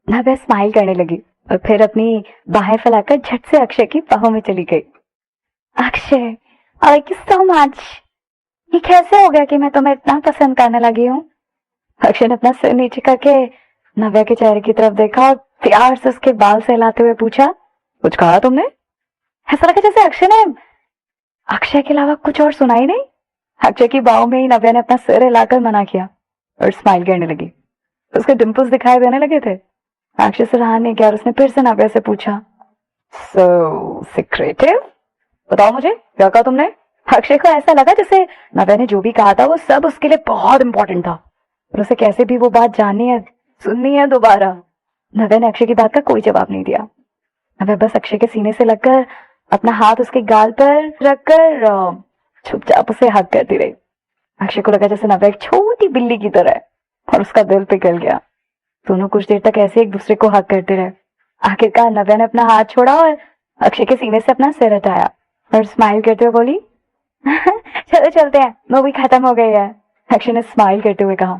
नव्या smile करने लगी और फिर अपनी बाहें फैलाकर झट से अक्षय की बाहों में चली गई। Akshay, I like you so much. ये कैसे हो गया कि मैं तुम्हें इतना पसंद करने लगी हूँ? अक्षय ने अपना सिर नीचे करके नव्या के चेहरे की तरफ देखा और प्यार से उसके बाल सहलाते हुए पूछा, कुछ कहा तुमने? ऐसा लगा जैसे अक्षय के अलावा कुछ और सुना ही नहीं। अक्षय की बाहों में ही नव्या ने अपना सिर हिलाकर मना किया और स्माइल करने लगी। उसके डिंपल्स दिखाई देने लगे थे। अक्षय से रहा नहीं गया और उसने फिर से नव्या से पूछा, सो सीक्रेटिव, बताओ मुझे क्या कहा तुमने? अक्षय को ऐसा लगा जैसे नव्या ने जो भी कहा था वो सब उसके लिए बहुत इंपॉर्टेंट था और उसे कैसे भी वो बात जाननी है, सुननी है दोबारा। नव्या ने अक्षय की बात का कोई जवाब नहीं दिया। नव्या बस अक्षय के सीने से लगकर अपना हाथ उसके गाल पर रखकर चुपचाप उसे हग करती रही। अक्षय को लगा जैसे नव्या एक छोटी बिल्ली की तरह है और उसका दिल पिघल गया। दोनों कुछ देर तक ऐसे एक दूसरे को हग करते रहे। आखिरकार नव्या ने अपना हाथ छोड़ा और अक्षय के सीने से अपना सिर हटाया और स्माइल करते हुए बोली, चलो चलते हैं, मूवी खत्म हो गई है। अक्षय ने स्माइल करते हुए कहा,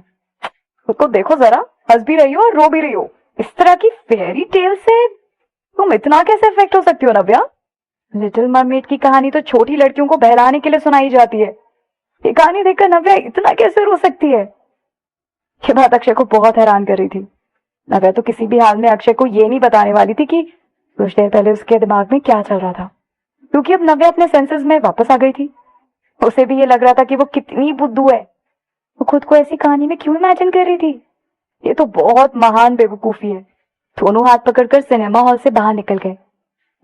खुद को देखो जरा, हंस भी रही हो और रो भी रही हो। इस तरह की फेरी टेल से तुम इतना कैसे इफेक्ट हो सकती हो नव्या? लिटिल मरमेड की कहानी तो छोटी लड़कियों को बहलाने के लिए सुनाई जाती है। ये कहानी देखकर नव्या इतना कैसे रो सकती है? ये बात अक्षय को बहुत हैरान कर रही थी। नव्या तो किसी भी हाल में अक्षय को ये नहीं बताने वाली थी कि कुछ देर पहले उसके दिमाग में क्या चल रहा था, क्योंकि अब नव्या अपने सेंसेस में वापस आ गई थी। उसे भी ये लग रहा था कि वो कितनी बुद्धू है। वो खुद को ऐसी कहानी में क्यों इमेजिन कर रही थी? ये तो बहुत महान बेवकूफी है। दोनों हाथ पकड़कर सिनेमा हॉल से बाहर निकल गए।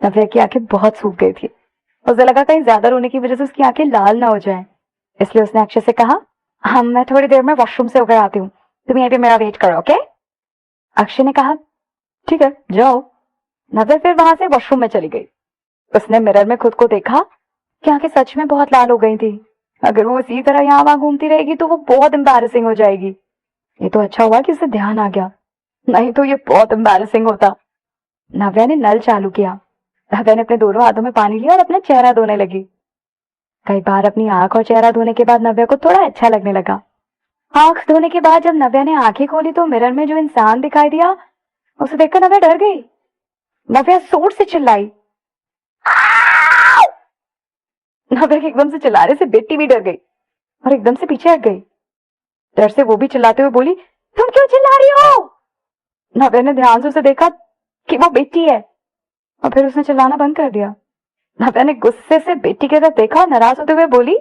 नव्या की आंखें बहुत सूख गई थी। उसे लगा कहीं ज्यादा रोने की वजह से उसकी आंखें लाल ना हो जाएं। इसलिए उसने अक्षय से कहा, हाँ मैं थोड़ी देर में वॉशरूम से होकर आती हूँ, तुम यहीं पे मेरा वेट करो, ओके? अक्षय ने कहा, ठीक है जाओ। नव्या फिर वहां से वॉशरूम में चली गई। उसने मिरर में खुद को देखा कि आंखें सच में बहुत लाल हो गई थी। अगर वो इसी तरह यहाँ वहां घूमती रहेगी तो वो बहुत एम्बैरेसिंग हो जाएगी। ये तो अच्छा हुआ कि उसे ध्यान आ गया, नहीं तो ये बहुत एम्बैरेसिंग होता। नव्या ने नल चालू किया। नव्या ने अपने दोनों हाथों में पानी लिया और अपना चेहरा धोने लगी। कई बार अपनी आंख और चेहरा धोने के बाद नव्या को थोड़ा अच्छा लगने लगा। आंख धोने के बाद जब नव्या ने आंखें खोली तो मिरर में जो इंसान दिखाई दिया उसे देखकर नव्या डर गई। नव्या जोर से चिल्लाई। नव्या के एकदम से चिल्लाने से बेटी भी डर गई और एकदम से पीछे हट गई। डर से वो भी चिल्लाते हुए बोली, तुम क्यों चिल्ला रही हो? नव्या ने ध्यान से उसे देखा कि वो बेटी है और फिर उसने चिल्लाना बंद कर दिया। नव्या ने गुस्से से बेटी की तरफ देखा और नाराज होते हुए बोली,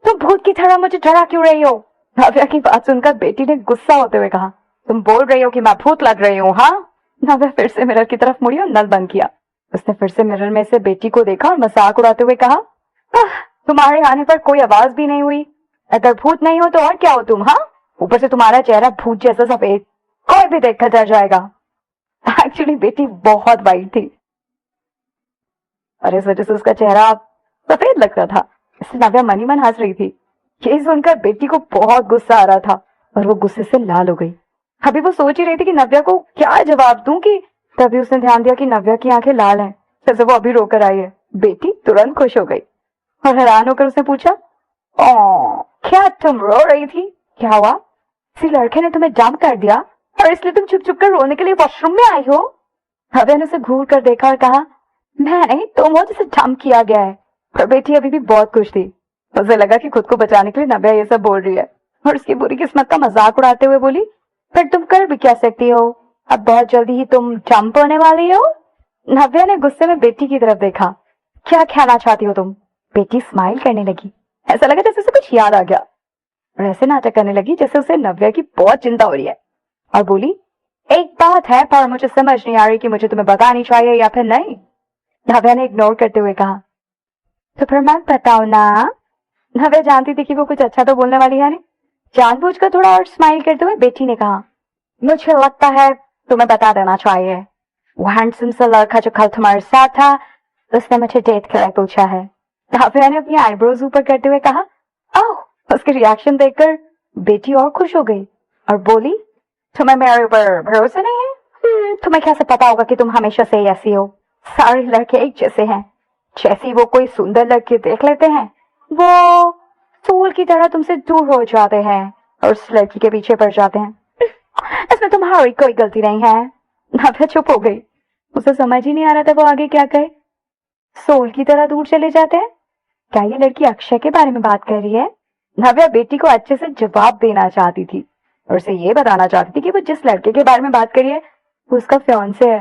तुम भूत की तरह मुझे डरा क्यों रही हो? नव्या की बात सुनकर बेटी ने गुस्सा होते हुए कहा, तुम बोल रही हो कि मैं भूत लग रही हूँ, हाँ? नव्या फिर से मिरर की तरफ मुड़ी और नल बंद किया। उसने फिर से मिरर में से बेटी को देखा और मजाक उड़ाते हुए कहा, तुम्हारे आने पर कोई आवाज भी नहीं हुई। अगर भूत नहीं हो तो और क्या हो तुम, हाँ? ऊपर से तुम्हारा चेहरा भूत जैसा सफेद, कोई भी देखकर डर जाएगा। एक्चुअली बेटी बहुत वाइट थी और इस वजह से उसका चेहरा सफेद लग रहा था। इसलिए नव्या मनी मन हंस रही थी। यही सुनकर बेटी को बहुत गुस्सा आ रहा था और वो गुस्से से लाल हो गई। अभी वो सोच ही रही थी कि नव्या को क्या जवाब दूं कि तभी उसने ध्यान दिया कि नव्या की आंखें लाल हैं, जैसे वो अभी रोकर आई है। बेटी तुरंत खुश हो गई और हैरान होकर उसने पूछा, ओ क्या तुम रो रही थी? क्या हुआ? किसी लड़के ने तुम्हें जंप कर दिया और इसलिए तुम छुप छुप कर रोने के लिए वॉशरूम में आई हो? नव्या ने उसे घूर कर देखा और कहा, मैं नहीं, तुम हो जिसे जंप किया गया है। पर बेटी अभी भी बहुत खुश थी। उसे लगा कि खुद को बचाने के लिए नव्या ये सब बोल रही है और उसकी बुरी किस्मत का मजाक उड़ाते हुए बोली, पर तुम कर भी क्या सकती हो, अब बहुत जल्दी ही तुम जंप होने वाली हो। नव्या ने गुस्से में बेटी की तरफ देखा। क्या कहना चाहती हो तुम? बेटी स्माइल करने लगी। ऐसा लगा जैसे उसे कुछ याद आ गया और ऐसे नाटक करने लगी जैसे उसे नव्या की बहुत चिंता हो रही है और बोली, एक बात है पर मुझे समझ नहीं आ रही कि मुझे तुम्हें बतानी चाहिए या फिर नहीं। नव्या ने इग्नोर करते हुए कहा, तो फिर मैं बताओ ना। नव्या जानती थी कि वो कुछ अच्छा तो बोलने वाली है नहीं। जानबूझकर थोड़ा और स्माइल करते हुए बेटी ने कहा, मुझे लगता है तुम्हें बता देना चाहिए। वो हैंडसम सा लड़का जो कल तुम्हारे साथ था उसने मुझे डेट के लिए पूछा है। नव्या ने अपनी आईब्रोज ऊपर करते हुए कहा, ओह। उसके रिएक्शन देखकर बेटी और खुश हो गई और बोली, तुम्हें मेरे ऊपर भरोसा नहीं है? तुम्हें कैसे पता होगा कि तुम हमेशा से ऐसी हो? सारे लड़के एक जैसे हैं। जैसे ही वो कोई सुंदर लड़की देख लेते हैं वो फूल की तरह तुमसे दूर हो जाते हैं और उस लड़की के पीछे पड़ जाते हैं। इसमें तुम्हारी कोई गलती नहीं है। नव्या चुप हो गई। उसे समझ ही नहीं आ रहा था वो आगे क्या कहे। सोल की तरह दूर चले जाते हैं। क्या ये लड़की अक्षय के बारे में बात कर रही है? नव्या बेटी को अच्छे से जवाब देना चाहती थी और उसे ये बताना चाहती थी कि वो जिस लड़के के बारे में बात कर रही है वो उसका फियांसे है।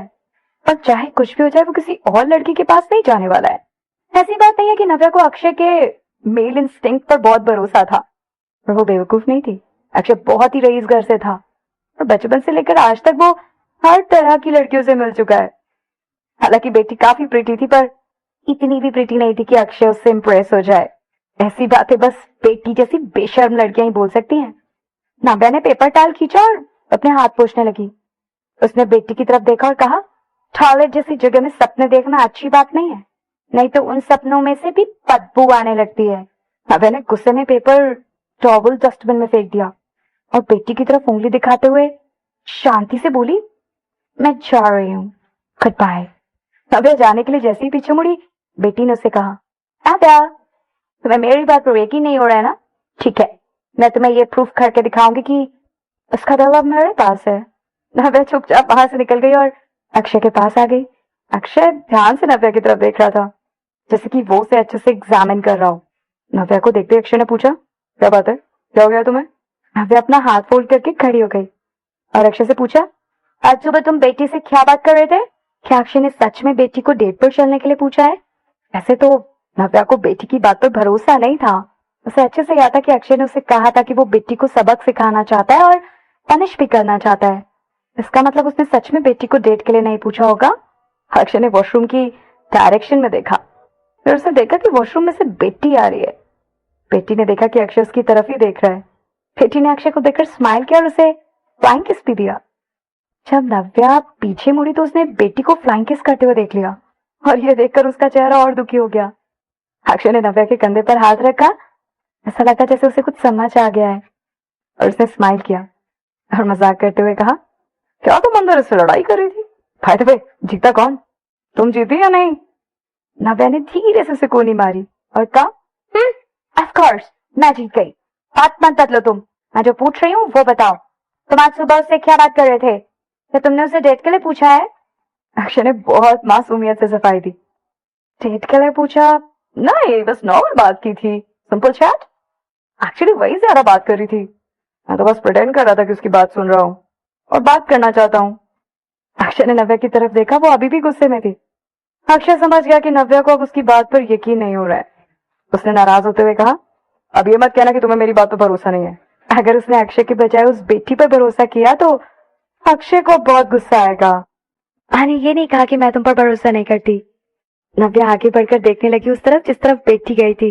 पर चाहे कुछ भी हो जाए वो किसी और लड़की के पास नहीं जाने वाला है। ऐसी बात नहीं है कि नव्या को अक्षय के मेल इंस्टिंक्ट पर बहुत भरोसा था, पर वो बेवकूफ नहीं थी। अक्षय बहुत ही रईस घर से था और बचपन से लेकर आज तक वो हर तरह की लड़कियों से मिल चुका है। हालांकि बेटी काफी प्रिटी थी, पर इतनी भी प्रिटी नहीं थी कि अक्षय उससे इम्प्रेस हो जाए। ऐसी बातें बस बेटी जैसी बेशर्म लड़कियां ही बोल सकती हैं। नाव्या ने पेपर टाल खींचा और अपने हाथ पोंछने लगी। उसने बेटी की तरफ देखा और कहा, टॉयलेट जैसी जगह में सपने देखना अच्छी बात नहीं है, नहीं तो उन सपनों में से भी बदबू आने लगती है। नाव्या ने गुस्से में पेपर टॉवल डस्टबिन में फेंक दिया और बेटी की तरफ उंगली दिखाते हुए शांति से बोली, मैं जा रही हूँ, गुड बाय। नव्या जाने के लिए जैसे ही पीछे मुड़ी, बेटी ने उससे कहा, नाव्या, तुम्हें मेरी बात पर यकीन नहीं हो रहा है ना? ठीक है, मैं तुम्हें ये प्रूफ करके दिखाऊंगी कि उसका दिल अब मेरे पास है। नव्या चुपचाप वहां से निकल गई और अक्षय के पास आ गई। अक्षय ध्यान से नव्या की तरफ देख रहा था, जैसे कि वो उसे अच्छे से एग्जामिन कर रहा हो। नव्या को देखते अक्षय ने पूछा, क्या बात है, क्या हो गया तुम्हें? नव्या अपना हाथ फोल्ड करके खड़ी हो गई और अक्षय से पूछा, आज सुबह तुम बेटी से क्या बात कर रहे थे? क्या अक्षय ने सच में बेटी को डेट पर चलने के लिए पूछा है? ऐसे तो नव्या को बेटी की बात पर भरोसा नहीं था। उसे अच्छे से याद था कि अक्षय ने उसे कहा था कि वो बेटी को सबक सिखाना चाहता है और पनिश भी करना चाहता है। इसका मतलब उसने सच में बेटी को डेट के लिए नहीं पूछा होगा। अक्षय ने वॉशरूम की डायरेक्शन में देखा, फिर उसने देखा कि वॉशरूम में से बेटी आ रही है। बेटी ने देखा कि अक्षय उसकी तरफ ही देख रहा है। बेटी ने अक्षय को देखकर स्माइल किया और उसे फ्लाइंग किस भी दिया। जब नव्या पीछे मुड़ी तो उसने बेटी को फ्लाइंग किस करते हुए देख लिया और यह देखकर उसका चेहरा और दुखी हो गया। अक्षय ने नव्या के कंधे पर हाथ रखा, ऐसा लगा जैसे उसे कुछ समझ आ गया है, और उसने स्माइल किया और मजाक करते हुए कहा, क्या तुम अंदर इससे लड़ाई कर रही थी? भाई द वे, जीता कौन? तुम जीती या नहीं? नव्या ने धीरे से उसे कोनी मारी और कहा, ऑफ कोर्स मैं जीत गई। बात मत बदलो तुम, मैं जो पूछ रही हूँ वो बताओ। तुम आज सुबह उससे क्या बात कर रहे थे? क्या तुमने उसे डेट के लिए पूछा है? अक्षय ने बहुत मासूमियत से सफाई दी। डेट के लिए पूछा? नहीं, बस नॉर्मल बात की थी, सिंपल चैट। एक्चुअली वही ज्यादा बात कर रही थी। मैं तो बस प्रिटेंड कर रहा था कि उसकी बात सुन रहा हूँ और बात करना चाहता हूँ। अक्षय ने नव्या की तरफ देखा, वो अभी भी गुस्से में थी। अक्षय समझ गया कि नव्या को अब उसकी बात पर यकीन नहीं हो रहा है। उसने नाराज होते हुए कहा, अब ये मत कहना कि तुम्हें मेरी बात पर भरोसा नहीं है। अगर उसने अक्षय के बजाय उस बेटी पर भरोसा किया तो अक्षय को बहुत गुस्सा आएगा। मैंने ये नहीं कहा कि मैं तुम पर भरोसा नहीं करती। नव्या आगे बढ़कर देखने लगी उस तरफ जिस तरफ बेटी गई थी।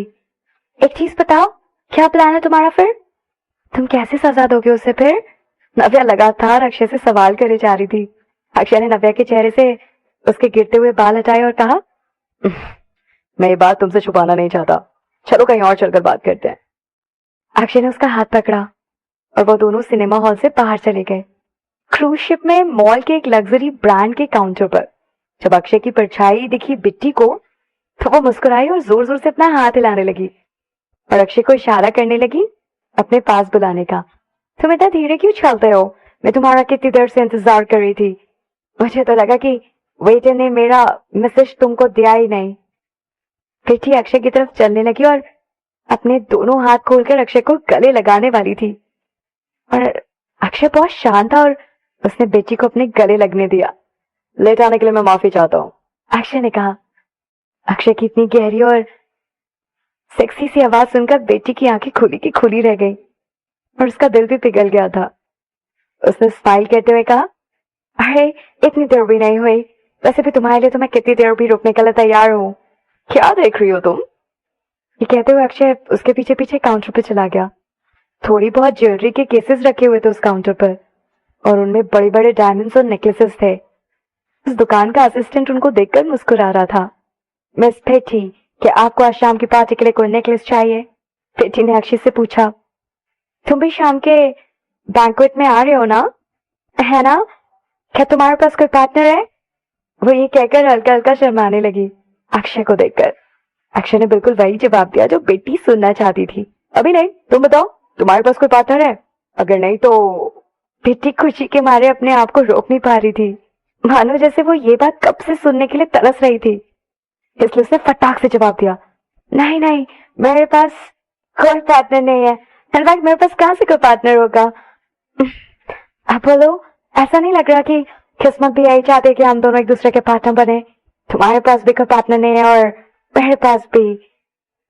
एक चीज बताओ, क्या प्लान है तुम्हारा फिर? तुम कैसे सजा दोगे उसे फिर? नव्या लगातार अक्षय से सवाल करे जा रही थी। अक्षय ने नव्या के चेहरे से उसके गिरते हुए बाल हटाए और कहा, मैं ये बात तुमसे छुपाना नहीं चाहता, चलो कहीं और चलकर बात करते हैं। अक्षय ने उसका हाथ पकड़ा और वो दोनों सिनेमा हॉल से बाहर चले गए। क्रूज शिप में मॉल के एक लग्जरी ब्रांड के काउंटर पर जब अक्षय की परछाई दिखी बिट्टी को, तो वो मुस्कुराई और जोर जोर से अपना हाथ हिलाने लगी और अक्षय को इशारा करने लगी अपने पास बुलाने का। तुम इतना धीरे क्यों चलते हो? मैं तुम्हारा कितनी देर से इंतजार कर रही थी। मुझे तो लगा कि वेटर ने मेरा मैसेज तुमको दिया ही नहीं। बिट्टी अक्षय की तरफ चलने लगी और अपने दोनों हाथ खोलकर अक्षय को गले लगाने वाली थी, और अक्षय बहुत शांत था और उसने बेटी को अपने गले लगने दिया। लेट आने के लिए मैं माफी चाहता हूँ, अक्षय ने कहा। अक्षय की इतनी गहरी और सेक्सी सी आवाज सुनकर बेटी की आंखें खुली की खुली रह गई और उसका दिल भी पिघल गया था। उसने स्माइल करते हुए कहा, अरे इतनी देर भी नहीं हुई, वैसे भी तुम्हारे लिए तो मैं कितनी देर भी रुकने के लिए तैयार हूँ। क्या देख रही हो तुम? ये कहते हुए अक्षय उसके पीछे पीछे काउंटर पर चला गया। थोड़ी बहुत ज्वेलरी के केसेस रखे हुए थे उस काउंटर पर और उनमें बड़े बड़े डायमंड्स और नेकलेसेस थे। उस दुकान का असिस्टेंट उनको देखकर मुस्कुरा रहा था। मिस पेटी, क्या आपको आज शाम की पार्टी के लिए कोई नेकलेस चाहिए? पेटी ने अक्षय से पूछा। तुम भी शाम के बैंक्वेट में आ रहे हो ना, है ना? क्या तुम्हारे पास कोई पार्टनर है? वो ये कहकर हल्का हल्का शर्माने लगी अक्षय को देखकर। अक्षय ने बिल्कुल वही जवाब दिया जो बेटी सुनना चाहती थी। अभी नहीं, तुम बताओ, तुम्हारे पास कोई पार्टनर है? अगर नहीं तो बेटी खुशी के मारे अपने आप को रोक नहीं पा रही थी। मानो जैसे वो ये बात कब से सुनने के लिए तरस रही थी। इसलिए उसने फटाक से जवाब दिया, नहीं नहीं, मेरे पास कोई पार्टनर नहीं है। इनफैक्ट मेरे पास कहाँ से कोई पार्टनर होगा। अब बोलो, ऐसा नहीं लग रहा कि किस्मत भी यही चाहती है कि हम दोनों एक दूसरे के पार्टनर बने? तुम्हारे पास भी कोई पार्टनर नहीं है और मेरे पास भी,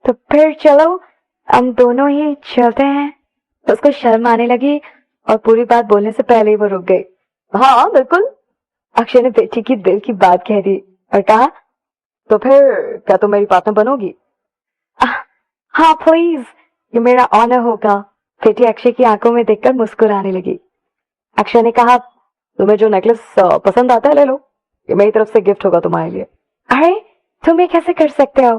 तो फिर चलो हम दोनों ही चलते हैं। तो उसको शर्म आने लगी और पूरी बात बोलने से पहले ही वो रुक गई। हाँ बिल्कुल, अक्षय ने बेटी की दिल की बात कह दी और कहा, तो फिर क्या तुम मेरी पार्टनर बनोगी? हाँ प्लीज, ये मेरा ऑनर होगा। बेटी अक्षय की आंखों में देखकर मुस्कुराने लगी। अक्षय ने कहा, तुम्हें जो नेकलेस पसंद आता है ले लो, ये मेरी तरफ से गिफ्ट होगा तुम्हारे लिए। अरे तुम ये कैसे कर सकते हो?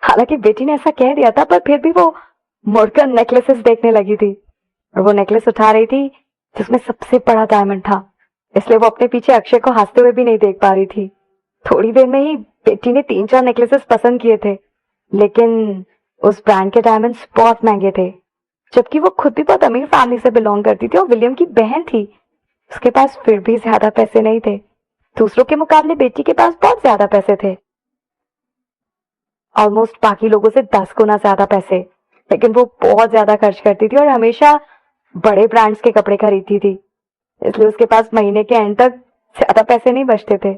हालांकि बेटी ने ऐसा कह दिया था, पर फिर भी वो मुड़कर नेकलेसेस देखने लगी थी और वो नेकलेस उठा रही थी जिसमें सबसे बड़ा डायमंड था। इसलिए वो अपने पीछे अक्षय को हंसते हुए भी नहीं देख पा रही थी। थोड़ी देर में ही बेटी ने 3-4 नेकलेसेस पसंद किए थे, लेकिन उस ब्रांड के डायमंड्स बहुत महंगे थे, जबकि वो खुद भी बहुत अमीर फैमिली से बिलोंग करती थी और विलियम की बहन थी। उसके पास फिर भी ज्यादा पैसे नहीं थे। दूसरों के मुकाबले बेटी के पास बहुत ज्यादा पैसे थे, ऑलमोस्ट बाकी लोगों से 10 गुना ज्यादा पैसे। लेकिन वो बहुत ज्यादा खर्च करती थी और हमेशा बड़े ब्रांड्स के कपड़े खरीदती थी, इसलिए उसके पास महीने के एंड तक ज्यादा पैसे नहीं बचते थे।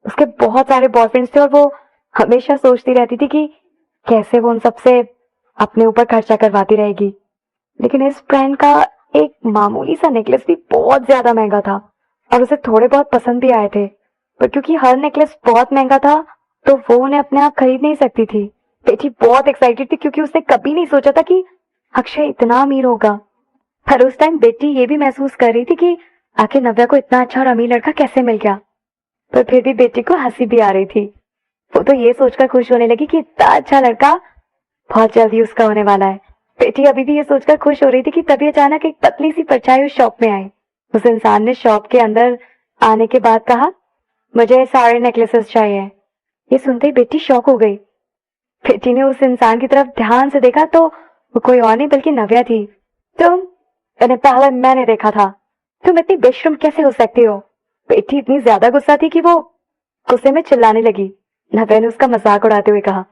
उसके बहुत सारे बॉयफ्रेंड्स थे और वो हमेशा सोचती रहती थी कि कैसे वो उन सबसे अपने ऊपर खर्चा करवाती रहेगी। लेकिन इस ब्रांड का एक मामूली सा नेकलेस भी बहुत ज्यादा महंगा था और उसे थोड़े बहुत पसंद भी आए थे, पर क्योंकि हर नेकलेस बहुत महंगा था तो वो उन्हें अपने आप खरीद नहीं सकती थी। बेटी बहुत एक्साइटेड थी क्योंकि उसने कभी नहीं सोचा था कि अक्षय इतना अमीर होगा। पर उस टाइम बेटी ये भी महसूस कर रही थी कि आखिर नव्या को इतना अच्छा और अमीर लड़का कैसे मिल गया। पर फिर भी बेटी को हंसी भी आ रही थी। वो तो ये सोचकर खुश होने लगी कि इतना अच्छा लड़का बहुत जल्दी उसका होने वाला है। बेटी अभी भी ये सोचकर खुश हो रही थी कि तभी अचानक एक पतली सी परछाई उस शॉप में आई। उस इंसान ने शॉप के अंदर आने के बाद कहा, मुझे सारे नेकलेसेस चाहिए। ये सुनते ही बेटी शॉक हो गई। बेटी ने उस इंसान की तरफ ध्यान से देखा तो वो कोई और नहीं बल्कि नव्या थी। तुम? इन्हें पहले मैंने देखा था। तुम इतनी बेशर्म कैसे हो सकती हो? बेटी इतनी ज्यादा गुस्सा थी कि वो गुस्से में चिल्लाने लगी। नव्या ने उसका मजाक उड़ाते हुए कहा,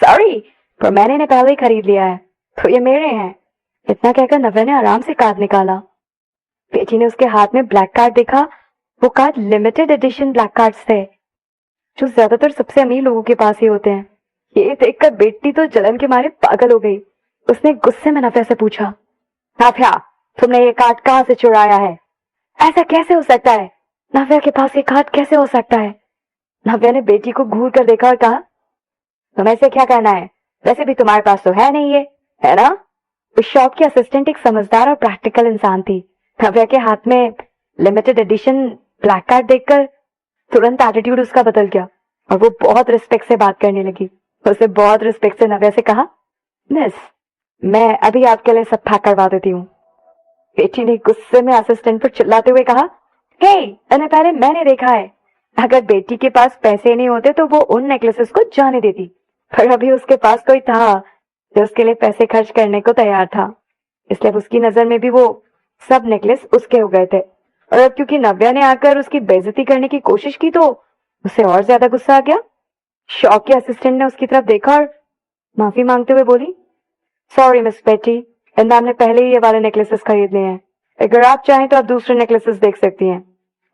सॉरी, पर मैंने इन्हें पहले ही खरीद लिया है, तो ये मेरे हैं। इतना कहकर नव्या ने आराम से कार्ड निकाला। बेटी ने उसके हाथ में ब्लैक कार्ड देखा। वो card limited edition black cards थे, जो ज्यादातर सबसे अमीर लोगों के पास ही होते हैं। ये देखकर बेटी तो जलन के मारे पागल हो गई। उसने गुस्से में नव्या से पूछा, नव्या, तुमने ये कार्ड कहाँ से चुराया है? ऐसा कैसे हो सकता है? नव्या के पास ये कार्ड कैसे हो सकता है? नव्या ने बेटी को घूर कर देखा और कहा, तुम्हें से क्या करना है? वैसे भी तुम्हारे पास तो है नहीं ये, है ना? उस शॉप की असिस्टेंट एक समझदार और प्रैक्टिकल इंसान थी। नव्या के हाथ में लिमिटेड एडिशन ब्लैक कार्ड देखकर तुरंत एटीट्यूड उसका बदल गया और वो बहुत रिस्पेक्ट से बात करने लगी। उसने बहुत रिस्पेक्ट से नव्या से कहा, मिस, मैं अभी आपके लिए सब पैक करवा देती हूँ। बेटी ने गुस्से में असिस्टेंट पर चिल्लाते हुए कहा, हे, इन्हें पहले मैंने देखा है। अगर बेटी के पास पैसे नहीं होते तो वो उन नेकलेसेस को जाने देती, पर अभी उसके पास कोई था जो उसके लिए पैसे खर्च करने को तैयार था, इसलिए उसकी नजर में भी वो सब नेकलेस उसके हो गए थे। और अब क्योंकि नव्या ने आकर उसकी बेइज्जती करने की कोशिश की तो उसे और ज्यादा गुस्सा आ गया। शॉप के असिस्टेंट ने उसकी तरफ देखा और माफी मांगते हुए बोली, सॉरी मिस बेटी, इन मैम ने पहले ही ये वाले नेकलेसेस खरीद लिए हैं। अगर आप चाहें तो आप दूसरे नेकलेसेस देख सकती हैं,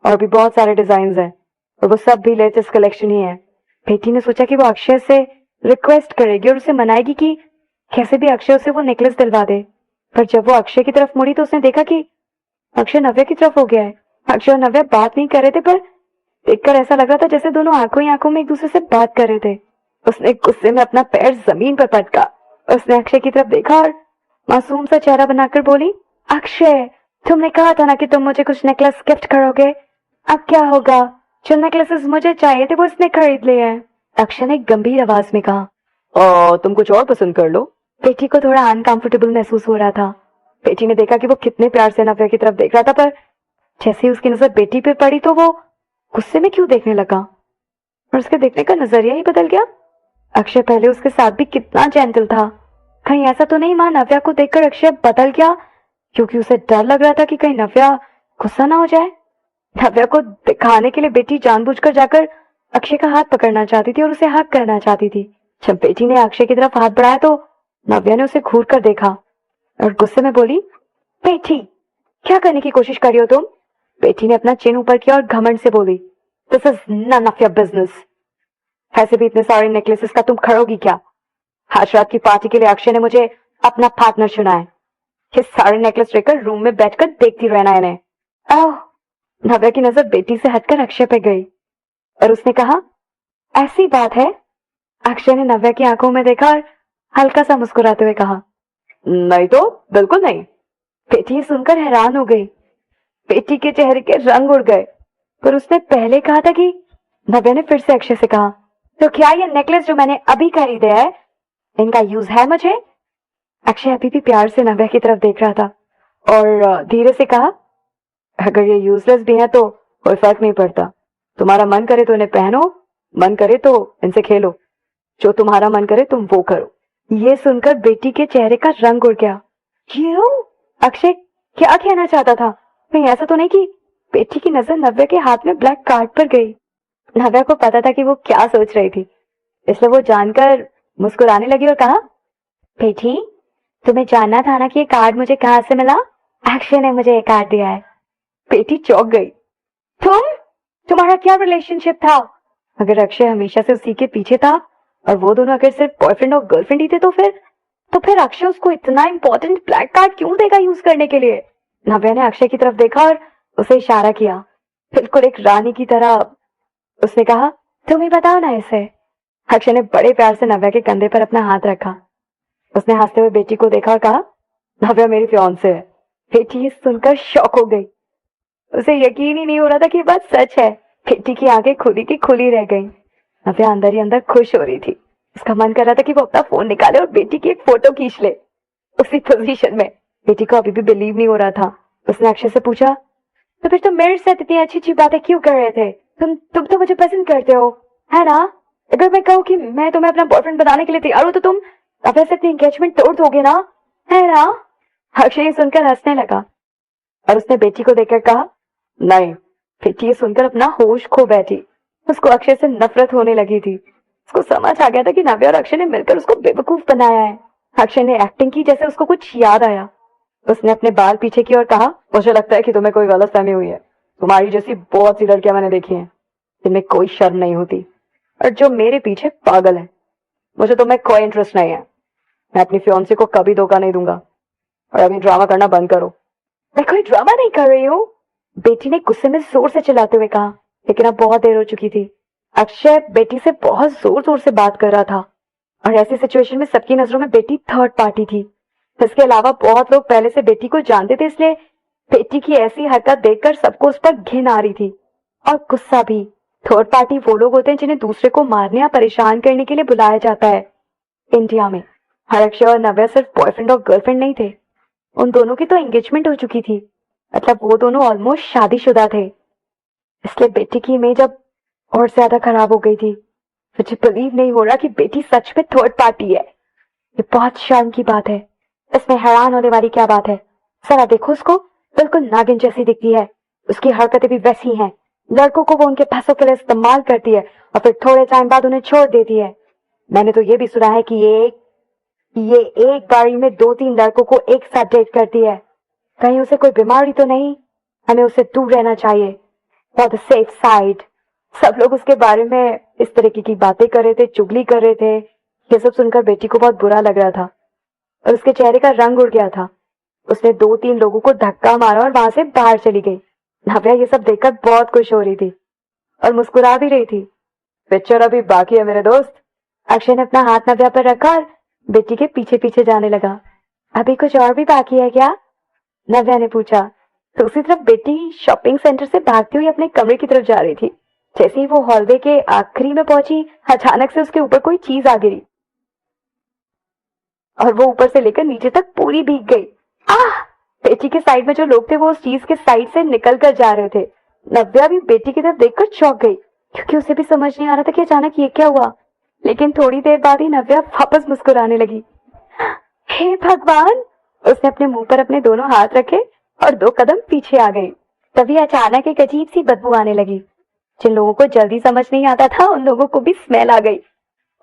और भी बहुत सारे डिजाइन हैं और वो सब भी लेटेस्ट कलेक्शन ही है। बेटी ने सोचा कि वो अक्षय से रिक्वेस्ट करेगी और उसे मनाएगी कि कैसे भी अक्षय उसे वो नेकलेस दिलवा दे। पर जब वो अक्षय की तरफ मुड़ी तो उसने देखा कि अक्षय नव्या की तरफ हो गया है। अक्षय और नव्या बात नहीं कर रहे थे, पर देखकर ऐसा लग रहा था जैसे दोनों आंखों ही आंखों में एक दूसरे से बात कर रहे थे। उसने गुस्से में अपना पैर जमीन पर पटका। उसने अक्षय की तरफ देखा और मासूम सा चेहरा बनाकर बोली, अक्षय, तुमने कहा था ना कि तुम मुझे कुछ नेकलेस गिफ्ट करोगे। अब क्या होगा? जो नेकलेसेस मुझे चाहिए थे वो इसने खरीद लिए हैं। अक्षय ने गंभीर आवाज में कहा, तुम कुछ और पसंद कर लो। बेटी को थोड़ा अनकंफर्टेबल महसूस हो रहा था। बेटी ने देखा कि वो कितने प्यार से नव्या की तरफ देख रहा था, पर जैसे ही उसकी नजर बेटी पे पड़ी तो वो गुस्से में क्यों देखने लगा और उसके देखने का नजरिया ही बदल गया। अक्षय पहले उसके साथ भी कितना जेंटल था, कहीं ऐसा तो नहीं मां नव्या को देखकर अक्षय बदल गया क्योंकि उसे डर लग रहा था कि कहीं नव्या गुस्सा ना हो जाए। नव्या को दिखाने के लिए बेटी जानबूझकर जाकर अक्षय का हाथ पकड़ना चाहती थी और उसे हक करना चाहती थी। जब बेटी ने अक्षय की तरफ हाथ बढ़ाया तो नव्या ने उसे घूर कर देखा और गुस्से में बोली, बेटी क्या करने की कोशिश कर रही हो तुम? बेटी ने अपना चिन्ह ऊपर किया और घमंड से बोली, this is none of your business. ऐसे भी इतने सारे नेकलेसेस का तुम खड़ोगी क्या? आज रात की पार्टी के लिए अक्षय ने मुझे अपना पार्टनर चुना है। ये सारे नेकलेस लेकर रूम में बैठकर देखती रहना है इन्हें। ओह, नव्या की नजर बेटी से हटकर अक्षय पे गई और उसने कहा, ऐसी बात है? अक्षय ने नव्या की आंखों में देखा और हल्का सा मुस्कुराते हुए कहा, नहीं तो बिल्कुल नहीं। बेटी सुनकर हैरान हो गई। बेटी के चेहरे के रंग उड़ गए। पर उसने पहले कहा था कि नव्या ने फिर से अक्षय से कहा, तो क्या ये नेकलेस जो मैंने अभी खरीदे है इनका यूज है मुझे? अक्षय अभी भी प्यार से नव्या की तरफ देख रहा था और धीरे से कहा, अगर ये यूजलेस भी है तो कोई फर्क नहीं पड़ता। तुम्हारा मन करे तो इन्हें पहनो, मन करे तो इनसे खेलो, जो तुम्हारा मन करे तुम वो करो। ये सुनकर बेटी के चेहरे का रंग उड़ गया। क्यों? अक्षय क्या कहना चाहता था? कहीं ऐसा तो नहीं कि बेटी की नजर नव्या के हाथ में ब्लैक कार्ड पर गई? नव्या को पता था कि वो क्या सोच रही थी, इसलिए वो जानकर मुस्कुराने लगी और कहा, बेटी तुम्हें जानना था ना कि ये कार्ड मुझे कहाँ से मिला? अक्षय ने मुझे ये कार्ड दिया है। बेटी चौंक गई। तुम्हारा क्या रिलेशनशिप था? अगर अक्षय हमेशा से उसी के पीछे था और वो दोनों अगर सिर्फ बॉयफ्रेंड और गर्लफ्रेंड ही थे तो फिर अक्षय उसको इतना इंपॉर्टेंट ब्लैक कार्ड क्यों देगा यूज करने के लिए? नव्या ने अक्षय की तरफ देखा और उसे इशारा किया, बिल्कुल एक रानी की तरह। उसने कहा, तुम ही बताओ ना इसे। अक्षय ने बड़े प्यार से नव्या के कंधे पर अपना हाथ रखा। उसने हंसते हुए बेटी को देखा और कहा, नव्या मेरी फियांसे है। बेटी ये सुनकर शॉक हो गई। उसे यकीन ही नहीं हो रहा था कि बात सच है। बेटी की आंखें खुली की खुली रह गईं। नव्या अंदर ही अंदर खुश हो रही थी। उसका मन कर रहा था कि वो अपना फोन निकाले और बेटी की एक फोटो खींच ले उसी पोजीशन में। बेटी को अभी भी बिलीव नहीं हो रहा था। उसने अक्षय से पूछा, तो फिर तुम मेरे साथ इतनी अच्छी अच्छी बातें क्यों कर रहे थे? तुम तो मुझे पसंद करते हो, है ना? अगर मैं कहूँ कि मैं तुम्हें अपना बॉयफ्रेंड बनाने के लिए तैयार हूँ तो तुम अब ऐसे अपनी एंगेजमेंट तोड़ दोगे ना, है ना? अक्षय सुनकर हंसने लगा और उसने बेटी को देखकर कहा, नहीं। बेटी सुनकर अपना होश खो बैठी। उसको अक्षय से नफरत होने लगी थी। उसको समझ आ गया था कि नव्या और अक्षय ने मिलकर उसको बेवकूफ बनाया है। अक्षय ने एक्टिंग की जैसे उसको कुछ याद आया। उसने अपने बाल पीछे की और कहा, मुझे लगता है कि तुम्हें कोई गलतफहमी हुई है। तुम्हारी जैसी बहुत सी लड़कियां मैंने देखी हैं, जिनमें कोई शर्म नहीं होती और जो मेरे पीछे पागल है। मुझे तुम्हें कोई इंटरेस्ट नहीं है। मैं अपनी फियांसे को कभी धोखा नहीं दूंगा और अभी ड्रामा करना बंद करो। मैं कोई ड्रामा नहीं कर रही हूँ, बेटी ने गुस्से में जोर से चिल्लाते हुए कहा। लेकिन अब बहुत देर हो चुकी थी। अक्षय बेटी से बहुत जोर जोर से बात कर रहा था और ऐसी सिचुएशन में सबकी नजरों में बेटी थर्ड पार्टी थी। इसके अलावा बहुत लोग पहले से बेटी को जानते थे, इसलिए बेटी की ऐसी हरकत देखकर सबको उस पर घिन आ रही थी और गुस्सा भी। थर्ड पार्टी वो लोग होते हैं जिन्हें दूसरे को मारने या परेशान करने के लिए बुलाया जाता है इंडिया में। और अक्षय और नव्या सिर्फ बॉयफ्रेंड और गर्लफ्रेंड नहीं थे, उन दोनों की तो एंगेजमेंट हो चुकी थी। मतलब वो दोनों ऑलमोस्ट शादीशुदा थे। इसलिए बेटी की इमेज अब और ज्यादा खराब हो गई थी। मुझे बिलीव नहीं हो रहा कि बेटी सच में थर्ड पार्टी है। ये बहुत शर्म की बात है। इसमें हैरान होने वाली क्या बात है? जरा देखो उसको, बिल्कुल नागिन जैसी दिखती है। उसकी हरकतें भी वैसी हैं। लड़कों को वो उनके पैसों के लिए इस्तेमाल करती है और फिर थोड़े टाइम बाद उन्हें छोड़ देती है। मैंने तो ये भी सुना है कि ये एक बारी में 2-3 लड़कों को एक साथ डेट करती है। कहीं उसे कोई बीमारी तो नहीं? हमें उससे दूर रहना चाहिए, फॉर द सेफ साइड। सब लोग उसके बारे में इस तरीके की बातें कर रहे थे, चुगली कर रहे थे। ये सब सुनकर बेटी को बहुत बुरा लग रहा था और उसके चेहरे का रंग उड़ गया था। उसने 2-3 लोगों को धक्का मारा और वहां से बाहर चली गई। नव्या ये सब देखकर बहुत खुश हो रही थी और मुस्कुरा भी रही थी। पिक्चर अभी बाकी है मेरे दोस्त। अक्षय ने अपना हाथ नव्या पर रखा और बेटी के पीछे पीछे जाने लगा। अभी कुछ और भी बाकी है क्या? नव्या ने पूछा। दूसरी तरफ बेटी शॉपिंग सेंटर से भागती हुई अपने कमरे की तरफ जा रही थी। जैसे ही वो हॉलवे के आखिरी में पहुंची, अचानक से उसके ऊपर कोई चीज आ गिरी और वो ऊपर से लेकर नीचे तक पूरी भीग गई। आह! बेटी के साइड में जो लोग थे वो उस चीज के साइड से निकल कर जा रहे थे। नव्या भी बेटी की तरफ देखकर चौंक गई, क्योंकि उसे भी समझ नहीं आ रहा था कि अचानक ये क्या हुआ। लेकिन थोड़ी देर बाद ही नव्या वापस मुस्कुराने लगी। हे भगवान! उसने अपने मुंह पर अपने दोनों हाथ रखे और 2 कदम पीछे आ गई। तभी अचानक एक अजीब सी बदबू आने लगी। जिन लोगों को जल्दी समझ नहीं आता था उन लोगों को भी स्मेल आ गई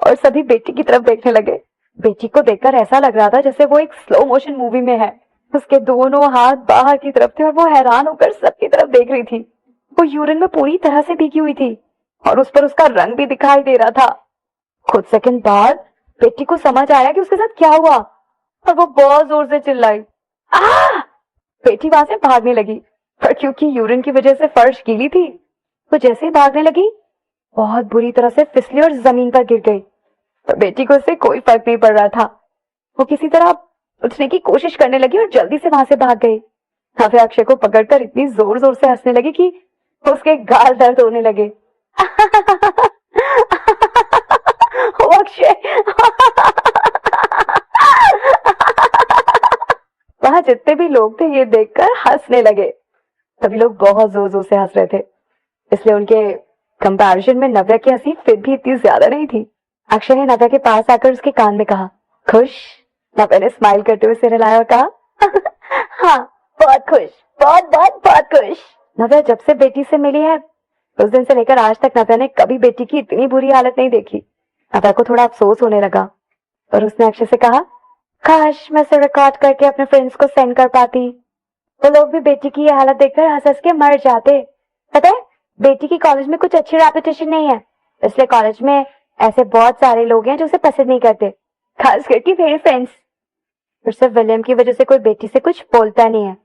और सभी बेटी की तरफ देखने लगे। बेटी को देखकर ऐसा लग रहा था जैसे वो एक स्लो मोशन मूवी में है। उसके दोनों हाथ बाहर की तरफ थे और वो हैरान होकर सबकी तरफ देख रही थी। वो यूरिन में पूरी तरह से भीगी हुई थी और उस पर उसका रंग भी दिखाई दे रहा था। कुछ सेकंड बाद बेटी को समझ आया कि उसके साथ क्या हुआ और वो बहुत जोर से चिल्लाई, आ! बेटी वहां से भागने लगी, पर क्योंकि यूरिन की वजह से फर्श गीली थी, वो जैसे ही भागने लगी बहुत बुरी तरह से फिसली और जमीन पर गिर गई। पर बेटी को इससे कोई फर्क नहीं पड़ रहा था। वो किसी तरह उठने की कोशिश करने लगी और जल्दी से वहां से भाग गई। फिर अक्षय को पकड़कर इतनी जोर जोर से हंसने लगी कि उसके गाल दर्द होने लगे। ओ अक्षय! वहां जितने भी लोग थे ये देखकर हंसने लगे। सभी लोग बहुत जोर जोर से हंस रहे थे, इसलिए उनके कंपैरिजन में नव्या की हंसी फिर भी इतनी ज्यादा नहीं थी। अक्षय ने नव्या के पास आकर उसके कान में कहा, खुश? नव्या ने स्माइल करते हुए सिर हिलाया और कहा, हाँ, बहुत खुश, बहुत बहुत बहुत खुश। नव्या जब से बेटी से मिली है उस दिन से लेकर आज तक नव्या ने कभी बेटी की इतनी बुरी हालत नहीं देखी। नव्या को थोड़ा अफसोस होने लगा और उसने अक्षय से कहा, काश मैं इसे रिकॉर्ड करके अपने फ्रेंड्स को सेंड कर पाती। वो लोग भी बेटी की ये हालत देखकर हंस हंस के मर जाते। पता है, बेटी की कॉलेज में कुछ अच्छी रेपुटेशन नहीं है, इसलिए कॉलेज में ऐसे बहुत सारे लोग हैं जो उसे पसंद नहीं करते, खास करके मेरे फ्रेंड्स। फिर सिर्फ विलियम की वजह से कोई बेटी से कुछ बोलता नहीं है।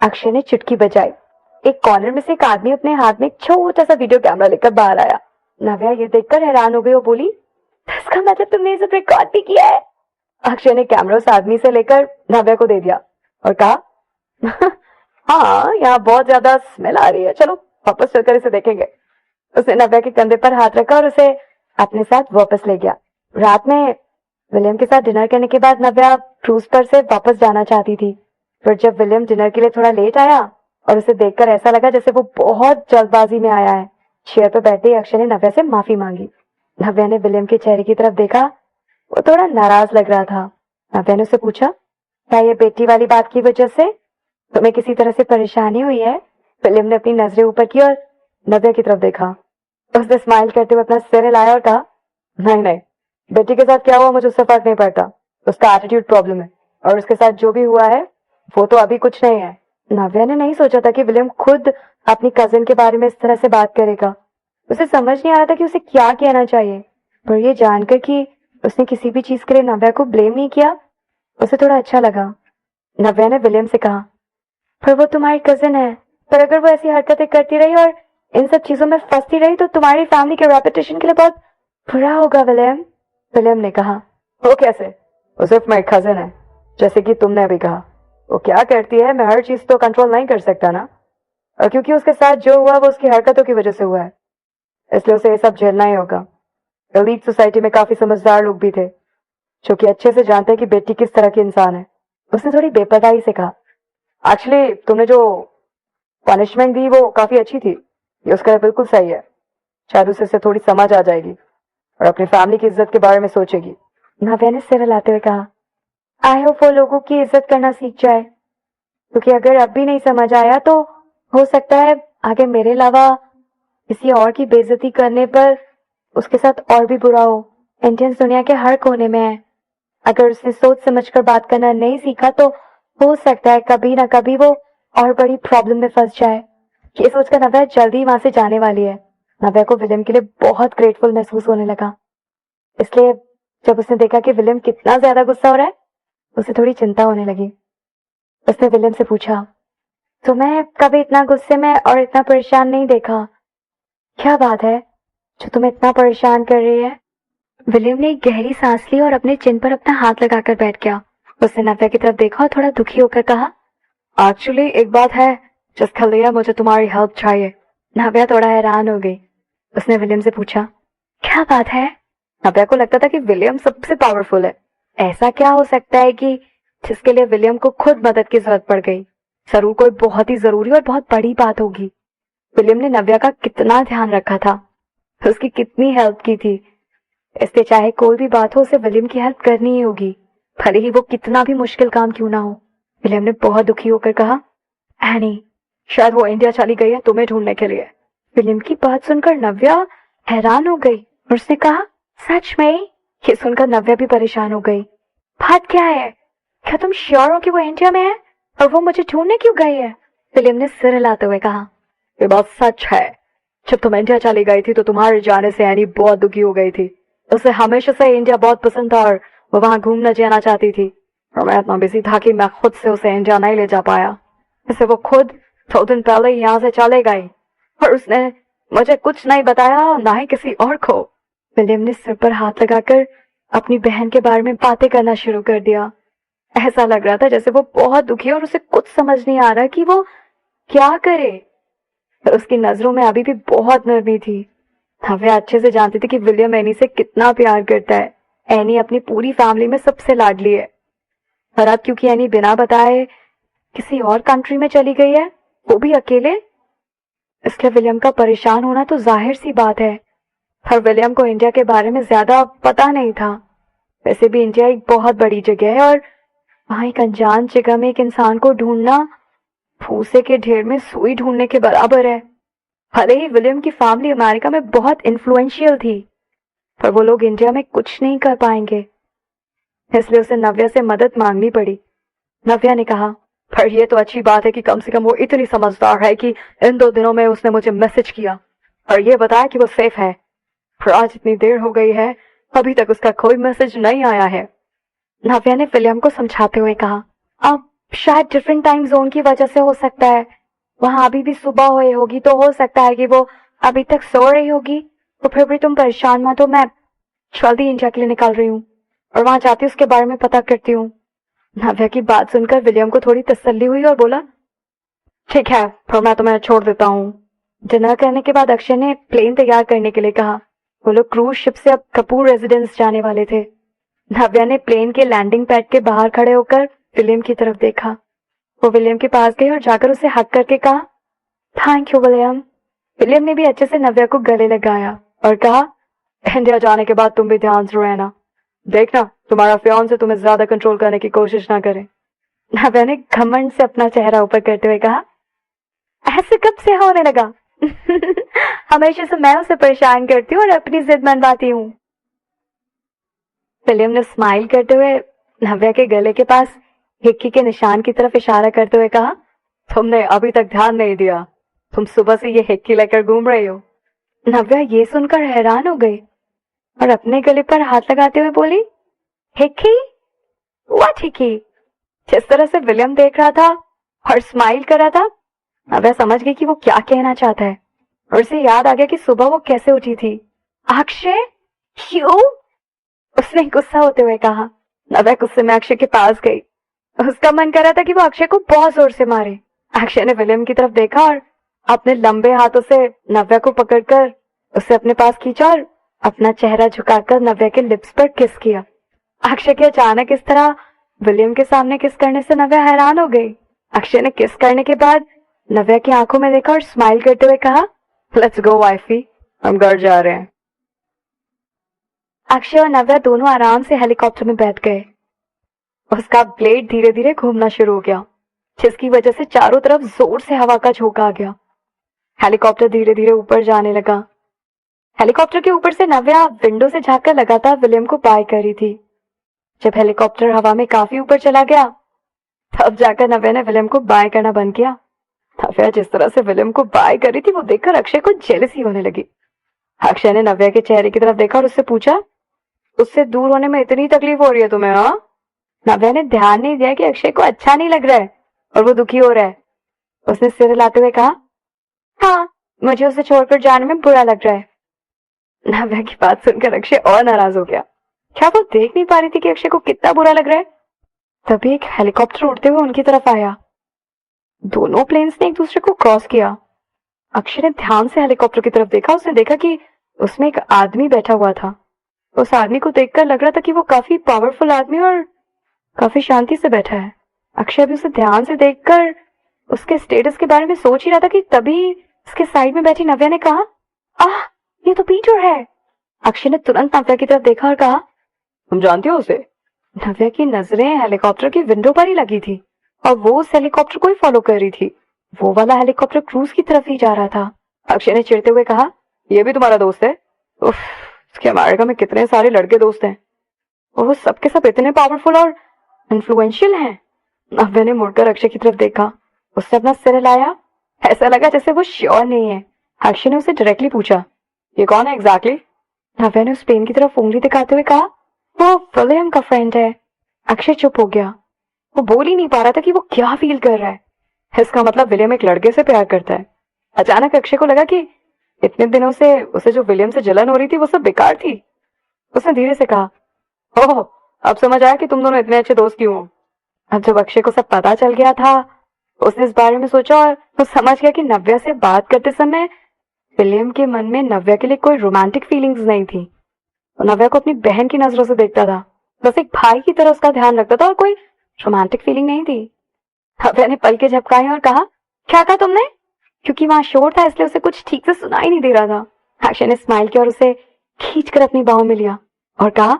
अक्षय ने चुटकी बजाई। एक कॉर्नर में से एक आदमी अपने हाथ में एक छोटा सा वीडियो कैमरा लेकर बाहर आया। नव्या ये देखकर हैरान हो गई और बोली, इसका मतलब तुमने ये सब रिकॉर्ड भी किया है? अक्षय ने कैमरा उस आदमी से लेकर नव्या को दे दिया और कहा, हाँ, यहाँ बहुत ज्यादा स्मेल आ रही है, चलो वापस चलकर इसे देखेंगे। उसने नव्या के कंधे पर हाथ रखा और उसे अपने साथ वापस ले गया। रात में विलियम के साथ डिनर करने के बाद नव्या क्रूज पर से वापस जाना चाहती थी, पर जब विलियम डिनर के लिए थोड़ा लेट आया और उसे देखकर ऐसा लगा जैसे वो बहुत जल्दबाजी में आया है। चेयर पर बैठे ही अक्षय ने नव्या से माफी मांगी। नव्या ने विलियम के चेहरे की तरफ देखा, वो थोड़ा नाराज लग रहा था। नव्या ने उससे पूछा, क्या ये बेटी वाली बात की वजह से तुम्हें किसी तरह से परेशानी हुई है? विलियम ने अपनी नजरें ऊपर की और नव्या की तरफ देखा। उसने स्माइल करते हुए अपना सिर हिलाया और कहा, नहीं नहीं, बेटी के साथ क्या हुआ मुझे उससे फर्क नहीं पड़ता, उसका एटीट्यूड प्रॉब्लम है और उसके साथ जो भी हुआ है वो तो अभी कुछ नहीं है। नव्या ने नहीं सोचा था कि विलियम खुद अपनी कजिन के बारे में इस तरह से बात करेगा। उसे समझ नहीं आ रहा था कि उसे क्या कहना चाहिए, पर यह जानकर कि उसने किसी भी चीज के लिए नव्या को ब्लेम नहीं किया, उसे थोड़ा अच्छा लगा। नव्या ने विलियम से कहा, पर वो तुम्हारी कजिन है, पर अगर वो ऐसी हरकतें करती रही और इन सब चीजों में फंसती रही तो तुम्हारी फैमिली के रेपुटेशन के लिए बहुत बुरा होगा विलियम। विलियम ने कहा, वो कैसे? वो सिर्फ मेरी कजिन है, जैसे कि तुमने अभी कहा। वो क्या करती है मैं हर चीज तो कंट्रोल नहीं कर सकता ना, और क्योंकि उसके साथ जो हुआ वो उसकी हरकतों की वजह से हुआ है, इसलिए उसे ये सब झेलना ही होगा। एलीट सोसाइटी में काफी समझदार लोग भी थे जो कि अच्छे से जानते हैं कि बेटी किस तरह की इंसान है। उसने थोड़ी बेपरवाही से कहा, एक्चुअली तुमने जो पनिशमेंट दी वो काफी अच्छी थी, ये उसका बिल्कुल सही है। शायद उसे थोड़ी समझ आ जाएगी और अपनी फैमिली की इज्जत के बारे में सोचेगी। नव्या ने सिर हिलाते हुए कहा, आई होप वो लोगों की इज्जत करना सीख जाए, क्योंकि अगर अब भी नहीं समझ आया तो हो सकता है आगे मेरे अलावा किसी और की बेइज्जती करने पर उसके साथ और भी बुरा हो। इंडियंस दुनिया के हर कोने में है, अगर उसने सोच समझकर बात करना नहीं सीखा तो हो सकता है कभी ना कभी वो और बड़ी प्रॉब्लम में फंस जाए। ये सोचकर नव्या जल्दी वहां से जाने वाली है। नव्या को विलियम के लिए बहुत ग्रेटफुल महसूस होने लगा, इसलिए जब उसने देखा कि विलियम कितना ज्यादा गुस्सा हो रहा है उसे थोड़ी चिंता होने लगी। उसने विलियम से पूछा, तो मैं कभी इतना गुस्से में और इतना परेशान नहीं देखा, क्या बात है जो तुम्हें इतना परेशान कर रही है? विलियम ने एक गहरी सांस ली और अपने चिन पर अपना हाथ लगाकर बैठ गया। उसने नव्या की तरफ देखा और थोड़ा दुखी होकर कहा, एक्चुअली एक बात है जिसके लिए मुझे तुम्हारी हेल्प चाहिए। नव्या थोड़ा हैरान हो गई। उसने विलियम से पूछा, क्या बात है? नव्या को लगता था कि विलियम सबसे पावरफुल है। ऐसा क्या हो सकता है कि जिसके लिए विलियम को खुद मदद की जरूरत पड़ गई? जरूर कोई बहुत ही जरूरी और बहुत बड़ी बात होगी। विलियम ने नव्या का कितना ध्यान रखा था, उसकी कितनी हेल्प की थी, इसलिए चाहे कोई भी बात हो उसे विलियम की हेल्प करनी ही होगी, भले ही वो कितना भी मुश्किल काम क्यों ना हो। विलियम ने बहुत दुखी होकर कहा, एनी शायद वो इंडिया चली गई है तुम्हें ढूंढने के लिए। विलियम की बात सुनकर नव्या हैरान हो गई और उसने कहा, सच में? ये सुनकर नव्या भी परेशान हो गई। बात क्या है? क्या तुम श्योर हो कि वो इंडिया में है और वो मुझे ढूंढने क्यों गई है? विलियम ने सिर हिलाते हुए कहा, ये बात सच है। जब तुम इंडिया चली गई थी तो तुम्हारे जाने से एनी बहुत दुखी हो गई थी। उसे हमेशा से इंडिया बहुत पसंद था और वो वहां घूमना जाना चाहती थी, और मैं इतना बिजी था कि मैं खुद से उसे इंडिया नहीं ले जा पाया। इसे वो खुद 2 दिन पहले यहाँ से चले गई और उसने मुझे कुछ नहीं बताया, ना ही किसी और को। विलियम ने सिर पर हाथ लगाकर अपनी बहन के बारे में बातें करना शुरू कर दिया। ऐसा लग रहा था जैसे वो बहुत दुखी है और उसे कुछ समझ नहीं आ रहा कि वो क्या करे। पर उसकी नजरों में अभी भी बहुत नरमी थी। नव्या अच्छे से जानती थी कि विलियम एनी से कितना प्यार करता है। एनी अपनी पूरी फैमिली में सबसे लाडली है, और अब क्योंकि एनी बिना बताए किसी और कंट्री में चली गई है, वो भी अकेले, इसलिए विलियम का परेशान होना तो जाहिर सी बात है। पर विलियम को इंडिया के बारे में ज्यादा पता नहीं था। वैसे भी इंडिया एक बहुत बड़ी जगह है और वहां एक अनजान जगह में एक इंसान को ढूंढना फूसे के ढेर में सुई ढूंढने के बराबर है। भले ही विलियम की फैमिली अमेरिका में बहुत इन्फ्लुएंशियल थी, पर वो लोग इंडिया में कुछ नहीं कर पाएंगे, इसलिए उसे नव्या से मदद मांगनी पड़ी। नव्या ने कहा, पर यह तो अच्छी बात है कि कम से कम वो इतनी समझदार है कि इन 2 दिनों में उसने मुझे मैसेज किया और ये बताया कि वो सेफ है। पर आज इतनी देर हो गई है, अभी तक उसका कोई मैसेज नहीं आया है। नव्या ने विलियम को समझाते हुए कहा, अब शायद डिफरेंट टाइम जोन की वजह से हो सकता है। वहां अभी भी सुबह हुई होगी, तो हो सकता है कि वो अभी तक सो रही होगी। तो फिर भी तुम परेशान मत हो, मैं जल्दी इंडिया के लिए निकल रही हूँ और वहां जाती उसके बारे में पता करती हूँ। नव्या की बात सुनकर विलियम को थोड़ी तसल्ली हुई और बोला, ठीक है, फिर मैं तुम्हें छोड़ देता हूँ। डिनर करने के बाद अक्षय ने प्लेन तैयार करने के लिए कहा। वो लोग क्रूज शिप से अब कपूर रेजिडेंस जाने वाले थे। नव्या ने प्लेन के लैंडिंग पैड के बाहर खड़े होकर विलियम की तरफ देखा। वो विलियम के पास गई और जाकर उसे हक करके कहा, थैंक यू विलियम। विलियम ने भी अच्छे से नव्या को गले लगाया और कहा, इंडिया जाने के बाद तुम भी ध्यान से रहना, देखना तुम्हारा फियांसे तुम्हें ज्यादा कंट्रोल करने की कोशिश ना करे। नव्या ने घमंड से अपना चेहरा ऊपर करते हुए कहा, ऐसे कब से होने लगा? हमेशा से मैं उसे परेशान करती हूँ और अपनी जिद मनवाती हूँ। विलियम ने स्माइल करते हुए नव्या के गले के पास हिक्की के निशान की तरफ इशारा करते हुए कहा, तुमने अभी तक ध्यान नहीं दिया, तुम सुबह से ये हिक्की लेकर घूम रही हो। नव्या ये सुनकर हैरान हो गई और अपने गले पर हाथ लगाते हुए बोली, हिक्की? What Hickey? जिस तरह से विलियम देख रहा था और स्माइल कर रहा था, नव्या समझ गई कि वो क्या कहना चाहता है और उसे याद आ गया कि सुबह वो कैसे उठी थी। अक्षय? क्यों? उसने गुस्सा होते हुए कहा। नव्या गुस्से में अक्षय के पास गई। उसका मन कर रहा था कि वो अक्षय को बहुत जोर से मारे। अक्षय ने विलियम की तरफ देखा और अपने लंबे हाथों से नव्या को पकड़कर उसे अपने पास खींचा और अपना चेहरा झुकाकर नव्या के लिप्स पर किस किया। अक्षय के अचानक इस तरह विलियम के सामने किस करने से नव्या हैरान हो गई। अक्षय ने किस करने के बाद नव्या की आंखों में देखा और स्माइल करते हुए कहा, लेट्स गो वाइफी, हम घर जा रहे हैं। अक्षय और नव्या दोनों आराम से हेलीकॉप्टर में बैठ गए। उसका ब्लेड धीरे धीरे घूमना शुरू हो गया, जिसकी वजह से चारों तरफ जोर से हवा का झोंका आ गया। हेलीकॉप्टर धीरे धीरे ऊपर जाने लगा। हेलीकॉप्टर के ऊपर से नव्या विंडो से झांककर लगातार विलियम को बाय कर रही थी। जब हेलीकॉप्टर हवा में काफी ऊपर चला गया, तब जाकर नव्या ने विलियम को बाय करना बंद किया। नव्या जिस तरह से विलियम को बाय कर रही थी, वो देखकर अक्षय को जेलसी होने लगी। अक्षय ने नव्या के चेहरे की तरफ देखा और उससे पूछा, उससे दूर होने में इतनी तकलीफ हो रही है तुम्हें? हाँ? नव्या ने ध्यान नहीं दिया कि अक्षय को अच्छा नहीं लग रहा है और वो दुखी हो रहा है। उसने सिर हिलाते हुए कहा, हाँ, मुझे उसे छोड़कर जाने में बुरा लग रहा है। नव्या की बात सुनकर अक्षय और नाराज हो गया। क्या वो देख नहीं पा रही थी कि अक्षय को कितना बुरा लग रहा है? तभी एक हेलीकॉप्टर उड़ते हुए उनकी तरफ आया। दोनों प्लेन्स ने एक दूसरे को क्रॉस किया। अक्षय ने ध्यान से हेलीकॉप्टर की तरफ देखा। उसने देखा कि उसमें एक आदमी बैठा हुआ था। उस आदमी को देखकर लग रहा था कि वो काफी पावरफुल आदमी और काफी शांति से बैठा है। अक्षय भी उसे ध्यान से देखकर उसके स्टेटस के बारे में सोच ही रहा था कि तभी उसके साइड में बैठी नव्या ने कहा, आह, ये तो पीटर है। अक्षय ने तुरंत नव्या की तरफ देखा और कहा, तुम जानती हो उसे? नव्या की नजरें हेलीकॉप्टर की विंडो पर ही लगी थी और वो उस हेलीकॉप्टर को ही फॉलो कर रही थी। वो वाला हेलीकॉप्टर क्रूज की तरफ ही जा रहा था। अक्षय ने चिढ़ते हुए कहा, ये भी तुम्हारा दोस्त है? उफ, उसके अमेरिका में कितने सारे लड़के दोस्त हैं और वो सबके सब इतने पावरफुल और इन्फ्लुएंशियल हैं। नव्या ने मुड़कर अक्षय की तरफ देखा। उसने अपना सिर हिलाया। ऐसा लगा जैसे वो श्योर नहीं है। अक्षय ने उसे डायरेक्टली पूछा, ये कौन है एग्जैक्टली? नव्या ने उस पेन की तरफ उंगली दिखाते हुए कहा, वो विलियम का फ्रेंड है। अक्षय चुप हो गया। वो बोल ही नहीं पा रहा था कि वो क्या फील कर रहा है। इसका मतलब विलियम एक लड़के से प्यार करता है। अचानक अक्षय को लगा कि इतने दिनों से उसे जो विलियम से जलन हो रही थी वो सब बेकार थी। उसने धीरे से कहा, ओह, अब समझ आया कि तुम दोनों इतने अच्छे दोस्त क्यों हो। अब जब अक्षय को सब पता चल गया था, उसने इस बारे में सोचा और वो समझ गया कि नव्या से बात करते समय विलियम के मन में नव्या के लिए कोई रोमांटिक फीलिंग्स नहीं थी। वो नव्या को अपनी बहन की नजरों से देखता था, बस एक भाई की तरह उसका ध्यान रखता था और कोई रोमांटिक फीलिंग नहीं थी। नव्या ने पलके झपकाई और कहा, क्या कहा तुमने? क्योंकि वहां शोर था इसलिए उसे कुछ ठीक से सुनाई नहीं दे रहा था। अक्षय ने स्माइल किया और उसे खींचकर अपनी बाहों में लिया और कहा,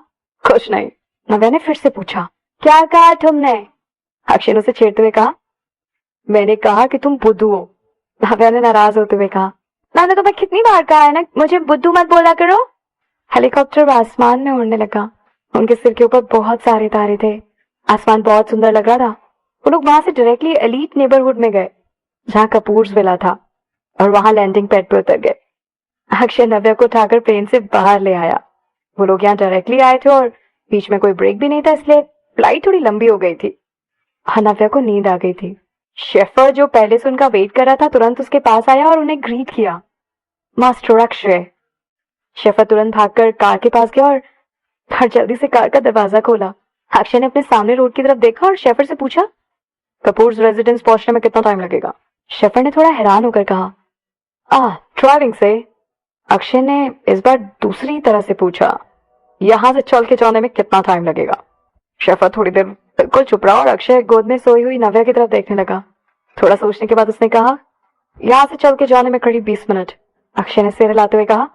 कुछ नहीं। नव्या ने फिर से पूछा, क्या कहा तुमने? अक्षय ने उसे छेड़ते हुए कहा, मैंने कहा कि तुम बुद्धू हो। नव्या ने नाराज होते हुए कहा, मैंने तुम्हें कितनी बार कहा है ना, मुझे बुद्धू मत बोला करो। हेलीकॉप्टर आसमान में उड़ने लगा। उनके सिर के ऊपर बहुत सारे तारे थे। आसमान बहुत सुंदर लग रहा था। वो लोग वहां से डायरेक्टली एलीट नेबरहुड में गए जहां कपूर्स विला था और वहां लैंडिंग पैड पे उतर गए। अक्षय नव्या को उठाकर प्लेन से बाहर ले आया। वो लोग यहाँ डायरेक्टली आए थे और बीच में कोई ब्रेक भी नहीं था, इसलिए फ्लाइट थोड़ी लंबी हो गई थी। नव्या को नींद आ गई थी। शेफर जो पहले से उनका वेट कर रहा था तुरंत उसके पास आया और उन्हें ग्रीट किया, मास्टर अक्षय। शेफर तुरंत भागकर कार के पास गया और जल्दी से कार का दरवाजा खोला। अक्षय ने अपने सामने रोड की तरफ देखा और शेफर से पूछा, कपूर्स रेजिडेंस पहुंचने में कितना टाइम लगेगा? शेफर ने थोड़ा हैरान होकर कहा, ड्राइविंग से। अक्षय ने इस बार दूसरी तरह से पूछा, यहां से चल के जाने में कितना टाइम लगेगा? शेफर थोड़ी देर बिल्कुल चुप रहा और अक्षय गोद में सोई हुई नव्या की तरफ देखने लगा। थोड़ा सोचने के बाद उसने कहा, यहां से चल के जाने में करीब 20 मिनट। अक्षय ने सिर हिलाते हुए कहा,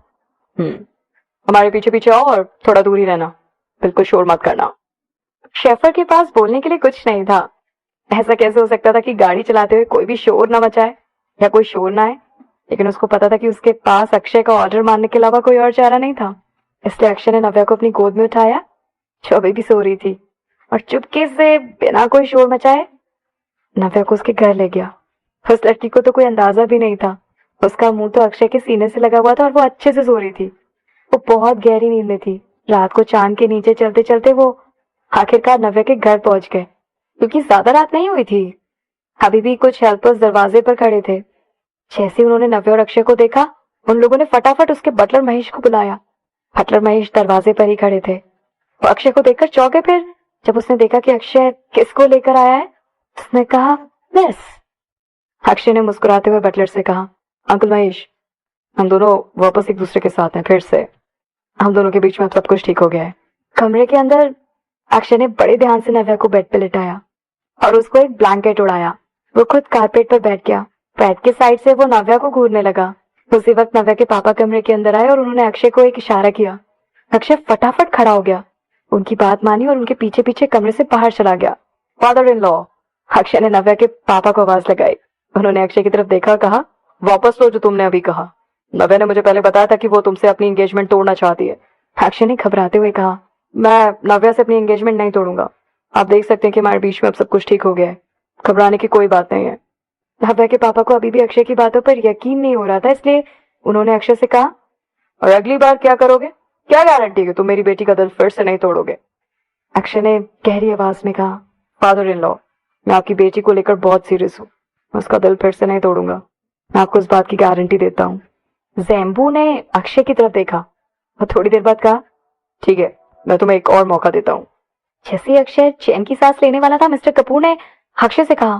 हमारे पीछे पीछे आओ और थोड़ा दूर ही रहना, बिल्कुल शोर मत करना। शेफर के पास बोलने के लिए कुछ नहीं था। ऐसा कैसे हो सकता था कि गाड़ी चलाते हुए कोई भी शोर ना मचाए या कोई शोर ना आए, लेकिन उसको पता था कि उसके पास अक्षय का ऑर्डर मानने के अलावा कोई और चारा नहीं था। इसलिए अक्षय ने नव्या को अपनी गोद में उठाया, जो अभी भी सो रही थी, और चुपके से बिना कोई शोर मचाए नव्या को उसके घर ले गया। उस लड़की को तो कोई अंदाजा भी नहीं था। उसका मुंह तो अक्षय के सीने से लगा हुआ था और वो अच्छे से सो रही थी। वो बहुत गहरी नींद में थी। रात को चांद के नीचे चलते चलते वो आखिरकार नव्या के घर पहुंच गए, क्योंकि ज्यादा रात नहीं हुई थी। अभी भी कुछ हेल्पर्स दरवाजे पर खड़े थे। जैसे उन्होंने नव्या और अक्षय को देखा, उन लोगों ने फटाफट उसके बटलर महेश को बुलाया। बटलर महेश दरवाजे पर ही खड़े थे। वो अक्षय को देखकर चौंके। फिर जब उसने देखा कि अक्षय किसको लेकर आया है, उसने कहा, मिस। अक्षय ने मुस्कुराते हुए बटलर से कहा, अंकल महेश, हम दोनों वापस एक दूसरे के साथ हैं। फिर से हम दोनों के बीच में सब कुछ ठीक हो गया है। कमरे के अंदर अक्षय ने बड़े ध्यान से नव्या को बेड पे लिटाया और उसको एक ब्लैंकेट उड़ाया। वो खुद कारपेट पर बैठ गया। बेड के साइड से वो नव्या को घूरने लगा। उसी वक्त नव्या के पापा कमरे के अंदर आए और उन्होंने अक्षय को एक इशारा किया। अक्षय फटाफट खड़ा हो गया, उनकी बात मानी और उनके पीछे पीछे कमरे से बाहर चला गया। फादर इन लॉ, अक्षय ने नव्या के पापा को आवाज लगाई। उन्होंने अक्षय की तरफ देखा और कहा, वापस लो जो तुमने अभी कहा। नव्या ने मुझे पहले बताया था कि वो तुमसे अपनी एंगेजमेंट तोड़ना चाहती है। अक्षय ने घबराते हुए कहा, मैं नव्या से अपनी एंगेजमेंट नहीं तोड़ूंगा। आप देख सकते हैं कि हमारे बीच में अब सब कुछ ठीक हो गया है। घबराने की कोई बात नहीं है। नव्या के पापा को अभी भी अक्षय की बातों पर यकीन नहीं हो रहा था, इसलिए उन्होंने अक्षय से कहा, और अगली बार क्या करोगे? क्या गारंटी है तुम मेरी बेटी का दिल फिर से नहीं तोड़ोगे? अक्षय ने गहरी आवाज में कहा, फादर इन लॉ, मैं आपकी बेटी को लेकर बहुत सीरियस हूँ। मैं उसका दिल फिर से नहीं तोड़ूंगा। मैं आपको इस बात की गारंटी देता हूँ। ज़ैम्बू ने अक्षय की तरफ देखा और थोड़ी देर बाद कहा, ठीक है, मैं तुम्हें एक और मौका देता हूँ। जैसे ही अक्षय चैन की सांस लेने वाला था, मिस्टर कपूर ने अक्षय से कहा,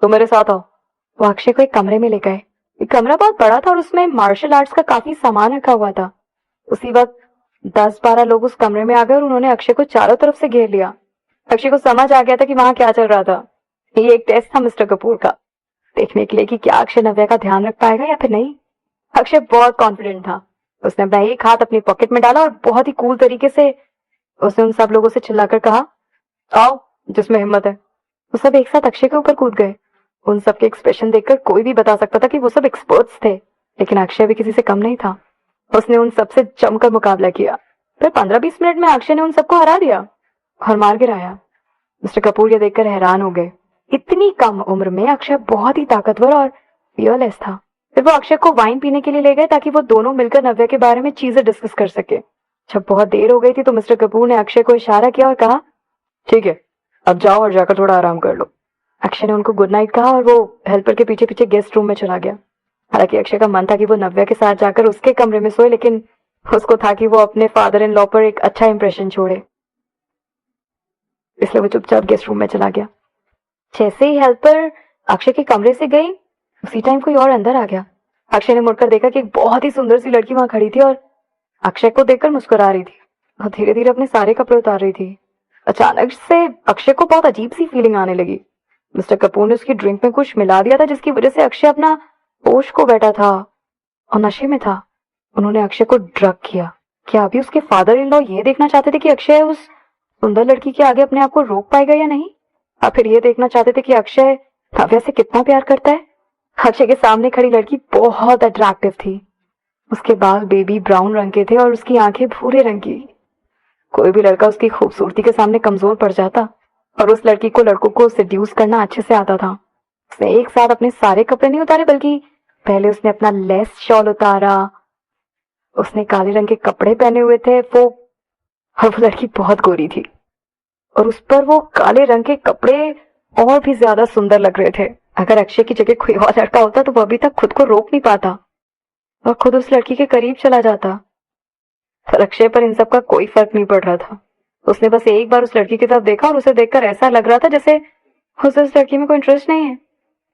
तुम मेरे साथ आओ। वो अक्षय को एक कमरे में ले गए। कमरा बहुत बड़ा था और उसमें मार्शल आर्ट्स का काफी सामान रखा हुआ था। उसी वक्त 10-12 लोग उस कमरे में आ गए और उन्होंने अक्षय को चारों तरफ से घेर लिया। अक्षय को समझ आ गया था कि वहां क्या चल रहा था। ये एक टेस्ट था मिस्टर कपूर का, देखने के लिए कि क्या अक्षय नव्या का ध्यान रख पाएगा या फिर नहीं। अक्षय बहुत कॉन्फिडेंट था। उसने अपना एक हाथ अपनी पॉकेट में डाला और बहुत ही कूल तरीके से उसने उन सब लोगों से चिल्लाकर कहा, आओ जिसमें हिम्मत है। वो सब एक साथ अक्षय के ऊपर कूद गए। उन सबके एक्सप्रेशन देखकर कोई भी बता सकता था कि वो सब एक्सपर्ट्स थे, लेकिन अक्षय भी किसी से कम नहीं था। उसने उन सबसे जमकर मुकाबला किया। फिर 15-20 मिनट में अक्षय ने उन सबको हरा दिया और मार गिराया। मिस्टर कपूर ये देखकर हैरान हो गए। इतनी कम उम्र में अक्षय बहुत ही ताकतवर और फियरलेस था। फिर वो अक्षय को वाइन पीने के लिए ले गए ताकि वो दोनों मिलकर नव्या के बारे में चीजें डिस्कस कर सके। जब बहुत देर हो गई थी तो मिस्टर कपूर ने अक्षय को इशारा किया और कहा, ठीक है, अब जाओ और जाकर थोड़ा आराम कर लो। अक्षय ने उनको गुड नाइट कहा और वो हेल्पर के पीछे पीछे गेस्ट रूम में चला गया। हालांकि अक्षय का मन था कि वो नव्या के साथ जाकर उसके कमरे में सोए, लेकिन उसको था कि वो अपने फादर इन लॉ पर एक अच्छा इंप्रेशन छोड़े, इसलिए वो चुपचाप गेस्ट रूम में चला गया। जैसे ही हेल्पर अक्षय के कमरे से गई, उसी टाइम कोई और अंदर आ गया। अक्षय ने मुड़कर देखा कि एक बहुत ही सुंदर सी लड़की वहां खड़ी थी और अक्षय को देखकर मुस्कुरा रही थी और धीरे धीरे अपने सारे कपड़े उतार रही थी। अचानक से अक्षय को बहुत अजीब सी फीलिंग आने लगी। मिस्टर कपूर ने उसकी ड्रिंक में कुछ मिला दिया था, जिसकी वजह से अक्षय अपना होश खो बैठा था और नशे में था। उन्होंने अक्षय को ड्रग किया। क्या अभी उसके फादर इन लॉ ये देखना चाहते थे कि अक्षय उस सुंदर लड़की के आगे अपने आप को रोक पाएगा या नहीं, और फिर ये देखना चाहते थे कि अक्षय नव्या से कितना प्यार करता है। अक्षय के सामने खड़ी लड़की बहुत अट्रैक्टिव थी। उसके बाल बेबी ब्राउन रंग के थे और उसकी आंखें भूरे रंग की। कोई भी लड़का उसकी खूबसूरती के सामने कमजोर पड़ जाता, और उस लड़की को लड़कों को सेड्यूस करना अच्छे से आता था। उसने एक साथ अपने सारे कपड़े नहीं उतारे, बल्कि पहले उसने अपना लेस शॉल उतारा। उसने काले रंग के कपड़े पहने हुए थे और वो लड़की बहुत गोरी थी और उस पर वो काले रंग के कपड़े और भी ज्यादा सुंदर लग रहे थे। अगर अक्षय की जगह कोई और लड़का होता तो वो अभी तक खुद को रोक नहीं पाता और खुद उस लड़की के करीब चला जाता, पर अक्षय पर इन सब का कोई फर्क नहीं पड़ रहा था। उसने बस एक बार उस लड़की की तरफ देखा और उसे देखकर ऐसा लग रहा था जैसे उसे उस लड़की में कोई इंटरेस्ट नहीं है।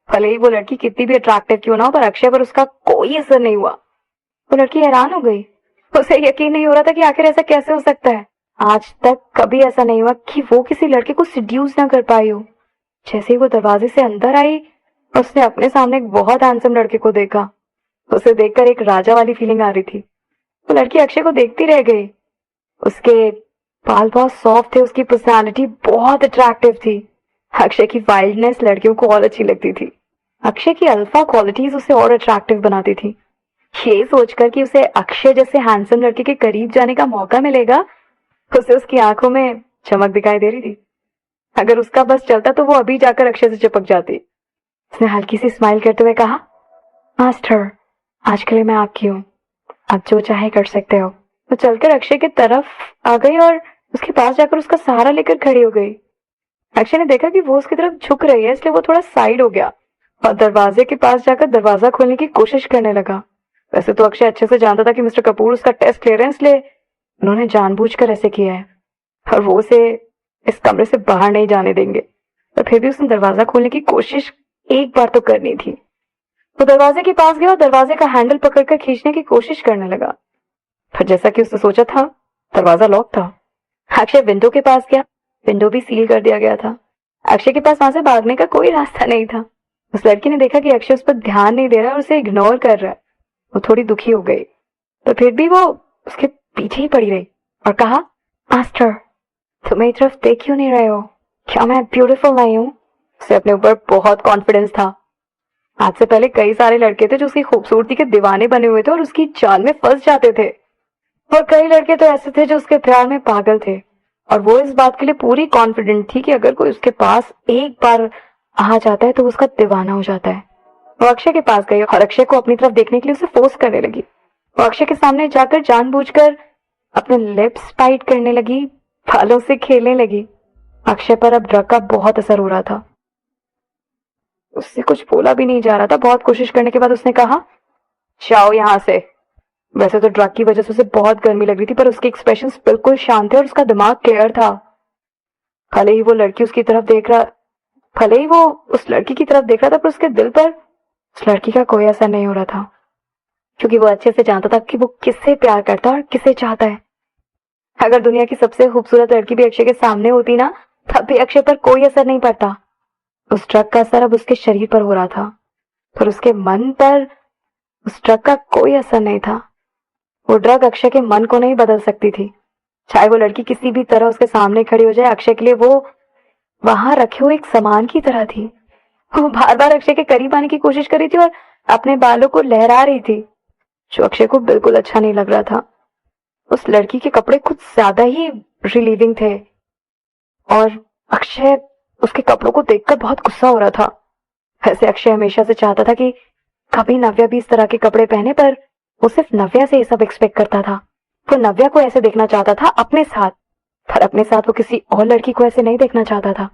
भले ही वो लड़की कितनी भी अट्रैक्टिव क्यों ना हो, पर अक्षय पर उसका कोई असर नहीं हुआ। वो लड़की हैरान हो गई। उसे यकीन नहीं हो रहा था कि आखिर ऐसा कैसे हो सकता है। आज तक कभी ऐसा नहीं हुआ कि वो किसी लड़के को सिड्यूस ना कर पाई हो। जैसे ही वो दरवाजे से अंदर आई, उसने अपने सामने एक बहुत हैंडसम लड़के को देखा। उसे देखकर एक राजा वाली फीलिंग आ रही थी। वो लड़की अक्षय को देखती रह गई। उसके बाल बहुत सॉफ्ट थे, उसकी पर्सनालिटी बहुत अट्रैक्टिव थी। अक्षय की वाइल्डनेस लड़कियों को और अच्छी लगती थी। अक्षय की अल्फा क्वालिटीज उसे और अट्रैक्टिव बनाती थी। ये सोचकर कि उसे अक्षय जैसे हैंडसम लड़के के करीब जाने का मौका मिलेगा, उसे उसकी आंखों में चमक दिखाई दे रही थी। अगर उसका बस चलता तो वो अभी जाकर अक्षय से चिपक जाती। उसने हल्की सी स्माइल करते हुए कहा, मास्टर, आज के लिए मैं आपकी हूँ, आप जो चाहे कर सकते हो। वो चलकर अक्षय की तरफ आ गई और उसके पास जाकर उसका सहारा लेकर खड़ी हो गई। अक्षय ने देखा कि वो उसकी तरफ झुक रही है, इसलिए वो थोड़ा साइड हो गया और दरवाजे के पास जाकर दरवाजा खोलने की कोशिश करने लगा। वैसे तो अक्षय अच्छे से जानता था कि मिस्टर कपूर उसका टेस्ट ले रहे हैं, इसलिए उन्होंने जानबूझकर ऐसे किया है और वो उसे इस कमरे से बाहर नहीं जाने देंगे। पर फिर भी उसने दरवाजा खोलने की कोशिश एक बार तो करनी थी। वो दरवाजे के पास गया और दरवाजे का हैंडल पकड़कर खींचने की कोशिश करने लगा, पर जैसा कि उसने सोचा था, दरवाजा लॉक था। अक्षय विंडो के पास गया। विंडो भी सील कर दिया गया था। अक्षय के पास वहां से भागने का कोई रास्ता नहीं था। उस लड़की ने देखा कि अक्षय उस पर ध्यान नहीं दे रहा है और उसे इग्नोर कर रहा है। वो थोड़ी दुखी हो गई, पर फिर भी वो उसके पीछे ही पड़ी रही और कहा, मास्टर, तुम मेरी तरफ देख क्यों नहीं रहे हो? क्या मैं ब्यूटीफुल नहीं हूँ? उसे अपने ऊपर बहुत कॉन्फिडेंस था। आज से पहले कई सारे लड़के थे जो उसकी खूबसूरती के दीवाने बने हुए थे और उसकी चाल में फंस जाते थे, और कई लड़के तो ऐसे थे जो उसके प्यार में पागल थे। और वो इस बात के लिए पूरी कॉन्फिडेंट थी कि अगर कोई उसके पास एक बार आ जाता है तो उसका दीवाना हो जाता है। वो अक्षय के पास गई और अक्षय को अपनी तरफ देखने के लिए उसे फोर्स करने लगी। वो अक्षय के सामने जाकर जानबूझकर अपने लिप्स बाइट करने लगी, बालों से खेलने लगी। अक्षय पर अब ड्रग का बहुत असर हो रहा था। उससे कुछ बोला भी नहीं जा रहा था। बहुत कोशिश करने के बाद उसने कहा, जाओ यहाँ से। वैसे तो ड्रग की वजह से उसे बहुत गर्मी लग रही थी, पर उसके एक्सप्रेशंस बिल्कुल शांत थे और उसका दिमाग क्लियर था। भले ही वो उस लड़की की तरफ देख रहा था, पर उसके दिल पर उस लड़की का कोई असर नहीं हो रहा था, क्योंकि वो अच्छे से जानता था कि वो किससे प्यार करता है और किसे चाहता है। अगर दुनिया की सबसे खूबसूरत लड़की भी अक्षय के सामने होती ना, तब भी अक्षय पर कोई असर नहीं पड़ता। उस ड्रग का असर अब उसके शरीर पर हो रहा था, पर उसके मन पर उस ड्रग का कोई असर नहीं था। वो ड्रग अक्षय के मन को नहीं बदल सकती थी। चाहे वो लड़की किसी भी तरह उसके सामने खड़ी हो जाए, अक्षय के लिए वो वहां रखे हुए एक सामान की तरह थी। वो बार बार अक्षय के करीब आने की कोशिश कर रही थी और अपने बालों को लहरा रही थी, जो अक्षय को बिल्कुल अच्छा नहीं लग रहा था। उस लड़की के कपड़े कुछ ज्यादा ही रिलीविंग थे और अक्षय उसके कपड़ों को देखकर बहुत गुस्सा हो रहा था। वैसे अक्षय हमेशा से चाहता था कि कभी नव्या भी इस तरह के कपड़े पहने, पर वो सिर्फ नव्या से ये सब एक्सपेक्ट करता था। वो नव्या को ऐसे देखना चाहता था अपने साथ, पर अपने साथ वो किसी और लड़की को ऐसे नहीं देखना चाहता था।